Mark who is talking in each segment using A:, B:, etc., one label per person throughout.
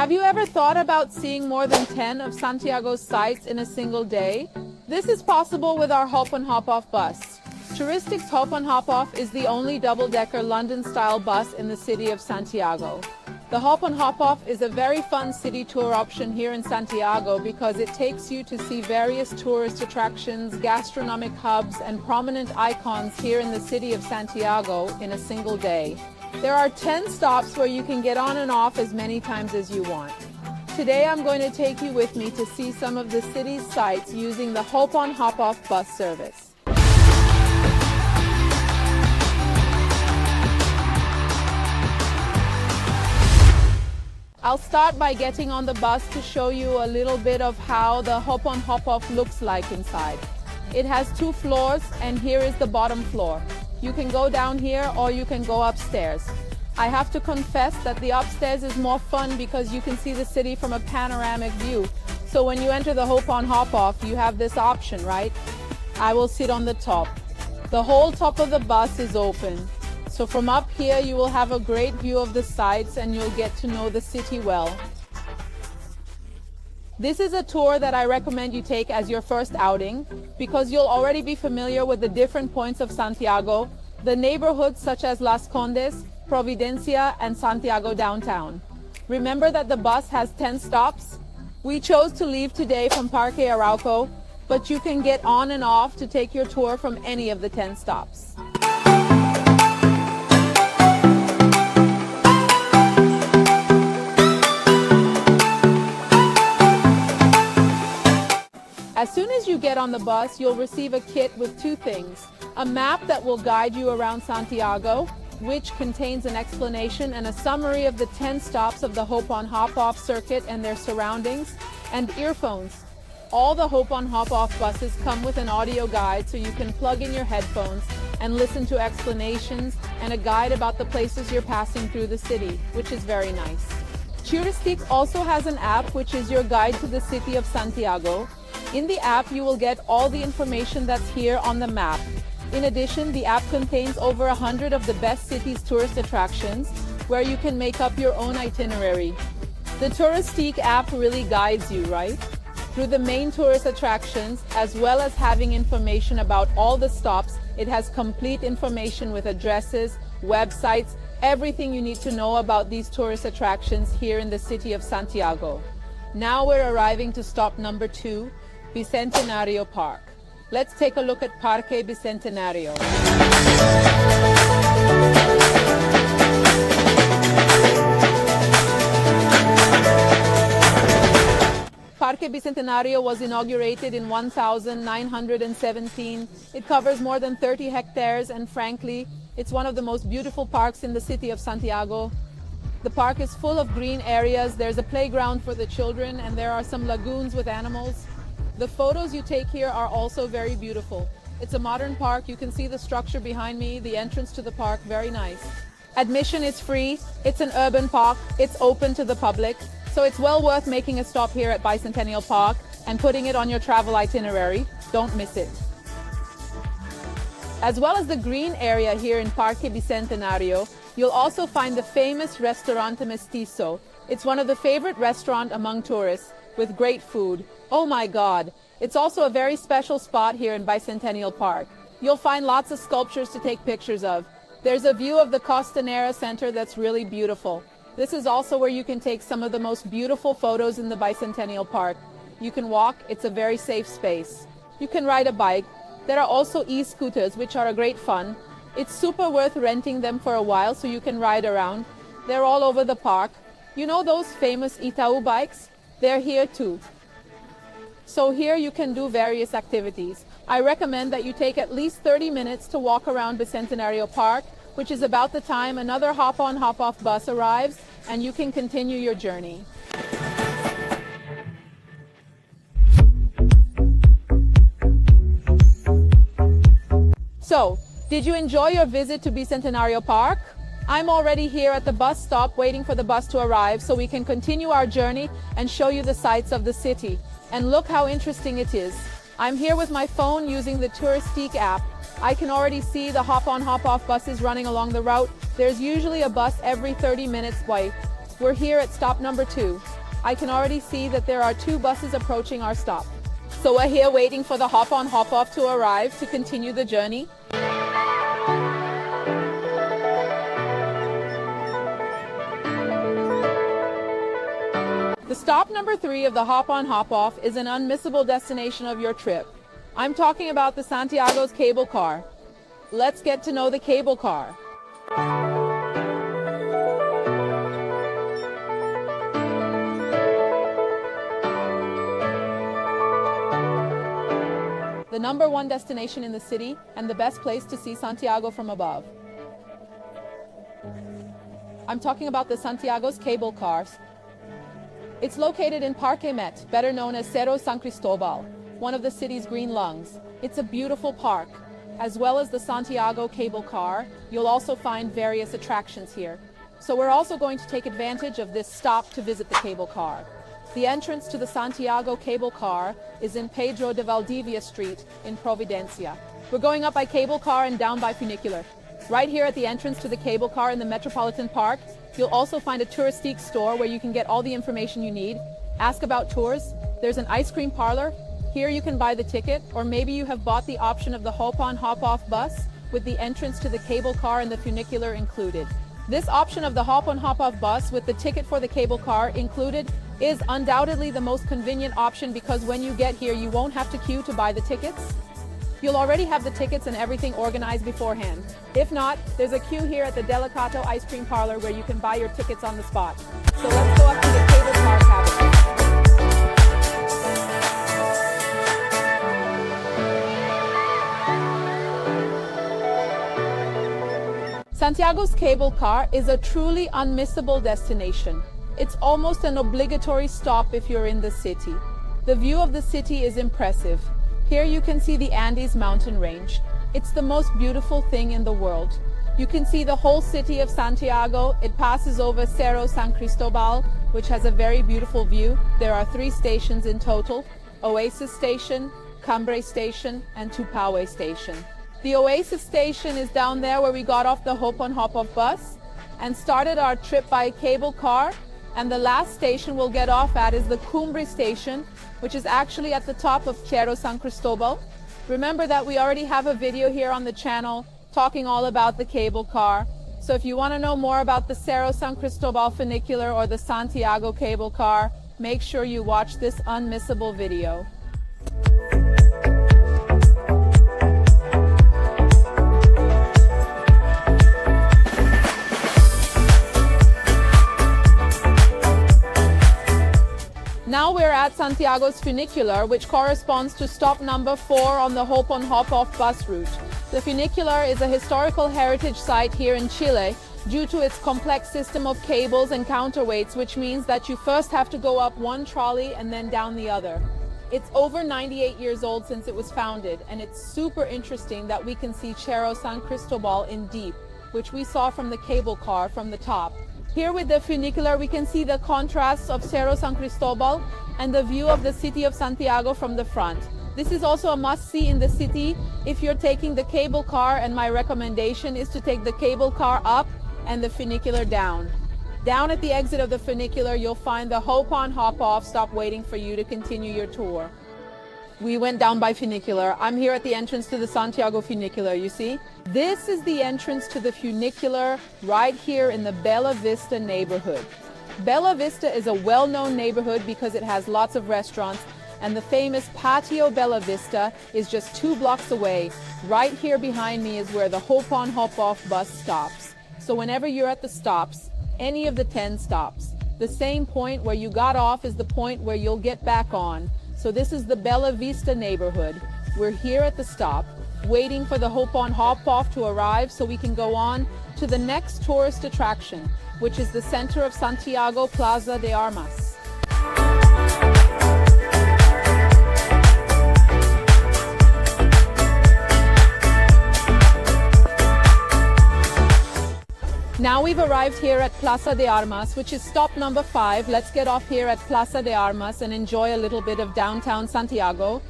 A: Have you ever thought about seeing more than 10 of Santiago's sights in a single day? This is possible with our Hop on Hop Off bus. Turistik's Hop on Hop Off is the only double-decker London-style bus in the city of Santiago. The Hop on Hop Off is a very fun city tour option here in Santiago because it takes you to see various tourist attractions, gastronomic hubs, and prominent icons here in the city of Santiago in a single day. There are 10 stops where you can get on and off as many times as you want. Today I'm going to take you with me to see some of the city's sights using the Hop on Hop Off bus service. I'll start by getting on the bus to show you a little bit of how the Hop on Hop Off looks like inside. It has 2 floors, and here is the bottom floor. You can go down here or you can go upstairs. I have to confess that the upstairs is more fun because you can see the city from a panoramic view. So when you enter the Hop on Hop Off, you have this option, right? I will sit on the top. The whole top of the bus is open. So from up here, you will have a great view of the sights and you'll get to know the city well. This is a tour that I recommend you take as your first outing because you'll already be familiar with the different points of Santiago, the neighborhoods such as Las Condes, Providencia, and Santiago downtown. Remember that the bus has 10 stops? We chose to leave today from Parque Arauco, but you can get on and off to take your tour from any of the 10 stops. As soon as you get on the bus, you'll receive a kit with 2 things. A map that will guide you around Santiago, which contains an explanation and a summary of the 10 stops of the Hop on Hop Off circuit and their surroundings, and earphones. All the Hop on Hop Off buses come with an audio guide so you can plug in your headphones and listen to explanations and a guide about the places you're passing through the city, which is very nice. Turistik also has an app which is your guide to the city of Santiago. In the app, you will get all the information that's here on the map. In addition, the app contains over 100 of the best city's tourist attractions, where you can make up your own itinerary. The Turistik app really guides you, right? Through the main tourist attractions, as well as having information about all the stops, it has complete information with addresses, websites, everything you need to know about these tourist attractions here in the city of Santiago. Now we're arriving to stop number 2, Bicentennial Park. Let's take a look at Parque Bicentenario. Parque Bicentenario was inaugurated in 1917. It covers more than 30 hectares and frankly, it's one of the most beautiful parks in the city of Santiago. The park is full of green areas, there's a playground for the children, and there are some lagoons with animals. The photos you take here are also very beautiful. It's a modern park, you can see the structure behind me, the entrance to the park, very nice. Admission is free, it's an urban park, it's open to the public, so it's well worth making a stop here at Bicentennial Park and putting it on your travel itinerary. Don't miss it. As well as the green area here in Parque Bicentenario, you'll also find the famous Restaurante Mestizo. It's one of the favorite restaurants among tourists, with great food. Oh my God! It's also a very special spot here in Bicentennial Park. You'll find lots of sculptures to take pictures of. There's a view of the Costanera Center that's really beautiful. This is also where you can take some of the most beautiful photos in the Bicentennial Park. You can walk, it's a very safe space. You can ride a bike. There are also e-scooters, which are a great fun. It's super worth renting them for a while so you can ride around. They're all over the park. You know those famous Itaú bikes? They're here too. So here you can do various activities. I recommend that you take at least 30 minutes to walk around Bicentenario Park, which is about the time another Hop on Hop Off bus arrives, and you can continue your journey. So, did you enjoy your visit to Bicentenario Park? I'm already here at the bus stop waiting for the bus to arrive so we can continue our journey and show you the sights of the city. And look how interesting it is. I'm here with my phone using the Turistik app. I can already see the Hop on Hop Off buses running along the route. There's usually a bus every 30 minutes. We're here at stop number 2. I can already see that there are 2 buses approaching our stop. So we're here waiting for the hop-on hop-off to arrive to continue the journey. The stop number 3 of the hop-on hop-off is an unmissable destination of your trip. I'm talking about the Santiago's Cable Car. Let's get to know the cable car. The number 1 destination in the city and the best place to see Santiago from above. I'm talking about the Santiago's Cable Cars. It's located in Parque Met, better known as Cerro San Cristobal, one of the city's green lungs. It's a beautiful park. As well as the Santiago Cable Car, you'll also find various attractions here. So we're also going to take advantage of this stop to visit the cable car. The entrance to the Santiago Cable Car is in Pedro de Valdivia Street in Providencia. We're going up by cable car and down by funicular. Right here at the entrance to the cable car in the Metropolitan Park, you'll also find a Turistik store where you can get all the information you need. Ask about tours. There's an ice cream parlor. Here you can buy the ticket, or maybe you have bought the option of the hop-on hop-off bus with the entrance to the cable car and the funicular included. This option of the hop-on hop-off bus with the ticket for the cable car included is undoubtedly the most convenient option because when you get here you won't have to queue to buy the tickets. You'll already have the tickets and everything organized beforehand. If not, there's a queue here at the Delicato ice cream parlor where you can buy your tickets on the spot. So let's go up to the cable car cabinet. Santiago's Cable Car is a truly unmissable destination. It's almost an obligatory stop if you're in the city. The view of the city is impressive. Here you can see the Andes mountain range. It's the most beautiful thing in the world. You can see the whole city of Santiago. It passes over Cerro San Cristobal, which has a very beautiful view. There are 3 stations in total: Oasis Station, Cambre Station, and Tupawe Station. The Oasis Station is down there where we got off the hop-on hop-off bus and started our trip by cable car, and the last station we'll get off at is the Cumbre Station, which is actually at the top of Cerro San Cristobal. Remember that we already have a video here on the channel talking all about the cable car. So if you want to know more about the Cerro San Cristobal funicular or the Santiago Cable Car, make sure you watch this unmissable video. Now we're at Santiago's funicular, which corresponds to stop number 4 on the hop-on hop-off bus route. The funicular is a historical heritage site here in Chile due to its complex system of cables and counterweights, which means that you first have to go up one trolley and then down the other. It's over 98 years old since it was founded, and it's super interesting that we can see Cerro San Cristobal in deep, which we saw from the cable car from the top. Here with the funicular we can see the contrasts of Cerro San Cristobal and the view of the city of Santiago from the front. This is also a must-see in the city if you're taking the cable car, and my recommendation is to take the cable car up and the funicular down. Down at the exit of the funicular you'll find the hop-on hop-off stop waiting for you to continue your tour. We went down by funicular. I'm here at the entrance to the Santiago funicular, you see? This is the entrance to the funicular right here in the Bella Vista neighborhood. Bella Vista is a well-known neighborhood because it has lots of restaurants, and the famous Patio Bella Vista is just 2 blocks away. Right here behind me is where the hop-on hop-off bus stops. So whenever you're at the stops, any of the 10 stops, the same point where you got off is the point where you'll get back on. So this is the Bella Vista neighborhood. We're here at the stop, waiting for the hop-on hop-off to arrive so we can go on to the next tourist attraction, which is the center of Santiago, Plaza de Armas. Now we've arrived here at Plaza de Armas, which is stop number 5. Let's get off here at Plaza de Armas and enjoy a little bit of downtown Santiago.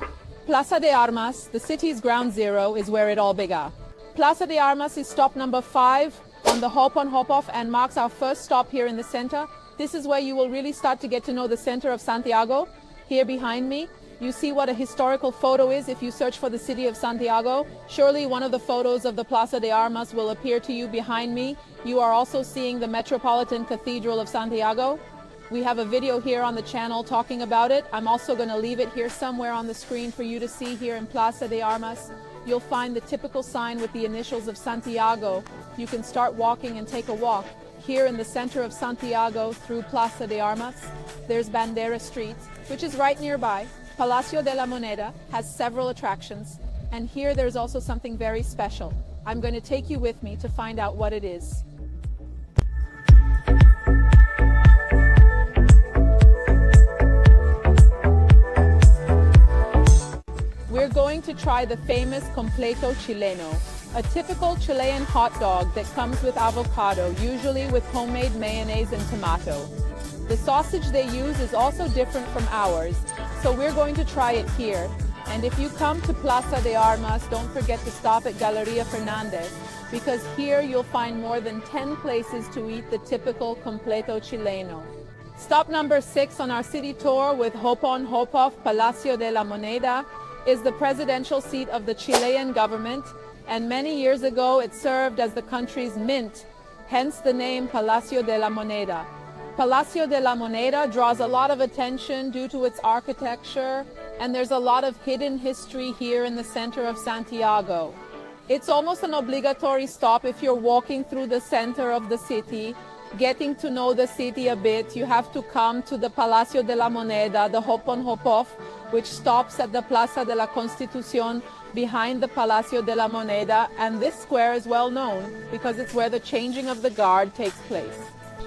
A: Plaza de Armas, the city's ground zero, is where it all began. Plaza de Armas is stop number 5 on the hop-on hop-off and marks our first stop here in the center. This is where you will really start to get to know the center of Santiago. Here behind me, you see what a historical photo is if you search for the city of Santiago. Surely one of the photos of the Plaza de Armas will appear to you behind me. You are also seeing the Metropolitan Cathedral of Santiago. We have a video here on the channel talking about it. I'm also going to leave it here somewhere on the screen for you to see. Here in Plaza de Armas, you'll find the typical sign with the initials of Santiago. You can start walking and take a walk. Here in the center of Santiago through Plaza de Armas, there's Bandera Street, which is right nearby. Palacio de la Moneda has several attractions, and here there's also something very special. I'm going to take you with me to find out what it is. We're going to try the famous completo chileno, a typical Chilean hot dog that comes with avocado, usually with homemade mayonnaise and tomato. The sausage they use is also different from ours, so we're going to try it here. And if you come to Plaza de Armas, don't forget to stop at Galeria Fernandez, because here you'll find more than 10 places to eat the typical completo chileno. Stop number 6 on our city tour with HOHO HOHO Palacio de la Moneda is the presidential seat of the Chilean government, and many years ago it served as the country's mint, hence the name Palacio de la Moneda. Palacio de la Moneda draws a lot of attention due to its architecture, and there's a lot of hidden history here in the center of Santiago. It's almost an obligatory stop if you're walking through the center of the city, getting to know the city a bit. You have to come to the Palacio de la Moneda, the HOHO HOHO, which stops at the Plaza de la Constitución behind the Palacio de la Moneda, and this square is well known because it's where the changing of the guard takes place.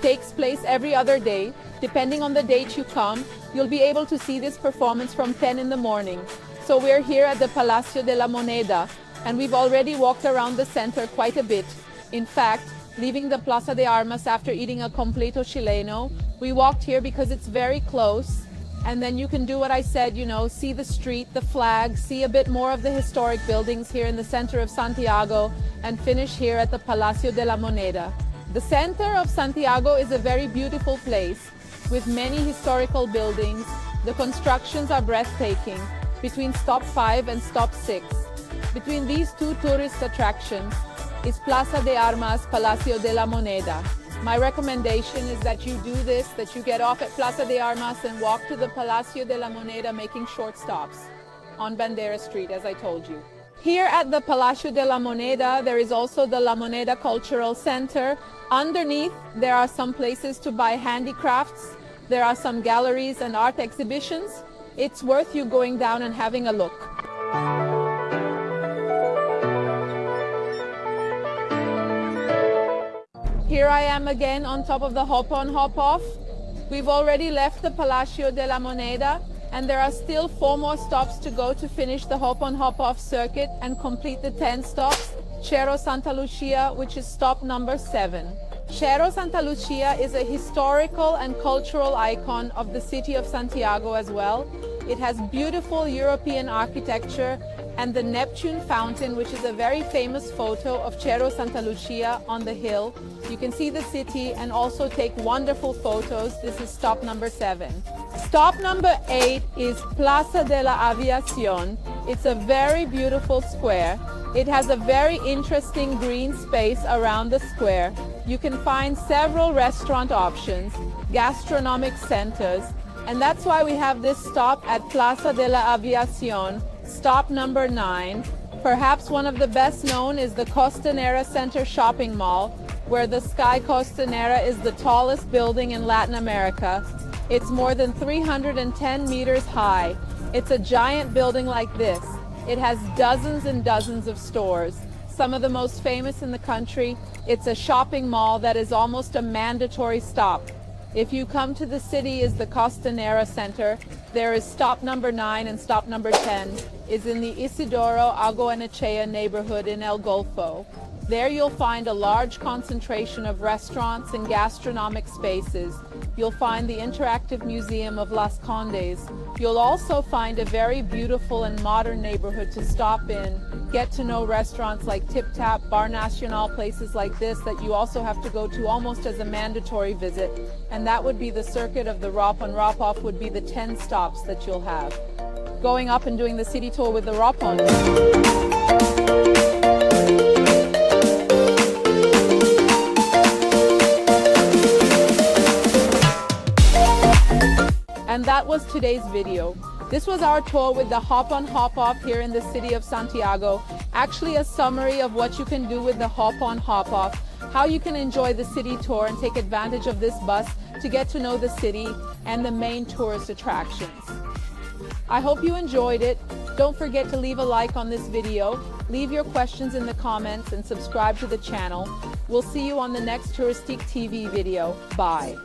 A: Takes place every other day. Depending on the date you come, you'll be able to see this performance from 10 in the morning. So we're here at the Palacio de la Moneda, and we've already walked around the center quite a bit. In fact, leaving the Plaza de Armas after eating a completo chileno, we walked here because it's very close, and then you can do what I said, you know, see the street, the flag, see a bit more of the historic buildings here in the center of Santiago, and finish here at the Palacio de la Moneda. The center of Santiago is a very beautiful place with many historical buildings. The constructions are breathtaking. Between stop 5 and stop 6, between these two tourist attractions, is Plaza de Armas, Palacio de la Moneda. My recommendation is that you do this, that you get off at Plaza de Armas and walk to the Palacio de la Moneda, making short stops on Bandera Street, as I told you. Here at the Palacio de la Moneda, there is also the La Moneda Cultural Center. Underneath, there are some places to buy handicrafts. There are some galleries and art exhibitions. It's worth you going down and having a look. Here I am again on top of the hop-on, hop-off. We've already left the Palacio de la Moneda, and there are still 4 more stops to go to finish the hop-on, hop-off circuit and complete the 10 stops. Cerro Santa Lucia, which is stop number 7. Cerro Santa Lucia is a historical and cultural icon of the city of Santiago as well. It has beautiful European architecture and the Neptune Fountain, which is a very famous photo of Cerro Santa Lucia on the hill. You can see the city and also take wonderful photos. This is stop number 7. Stop number 8 is Plaza de la Aviación. It's a very beautiful square. It has a very interesting green space around the square. You can find several restaurant options, gastronomic centers, and that's why we have this stop at Plaza de la Aviación, stop number 9. Perhaps one of the best known is the Costanera Center shopping mall, where the Sky Costanera is the tallest building in Latin America. It's more than 310 meters high. It's a giant building like this. It has dozens and dozens of stores. Some of the most famous in the country. It's a shopping mall that is almost a mandatory stop. If you come to the city is the Costanera Center. There is stop number 9 and stop number 10 is in the Isidoro Agoenechea neighborhood in El Golfo. There you'll find a large concentration of restaurants and gastronomic spaces. You'll find the interactive museum of Las Condes. You'll also find a very beautiful and modern neighborhood to stop in, get to know restaurants like Tip Tap, Bar Nacional, places like this that you also have to go to almost as a mandatory visit. And that would be the circuit of the Ropon. Ropop would be the 10 stops that you'll have. Going up and doing the city tour with the Ropon. And that was today's video. This was our tour with the Hop on Hop Off here in the city of Santiago. Actually a summary of what you can do with the Hop on Hop Off, how you can enjoy the city tour and take advantage of this bus to get to know the city and the main tourist attractions. I hope you enjoyed it. Don't forget to leave a like on this video, leave your questions in the comments and subscribe to the channel. We'll see you on the next Turistik TV video. Bye.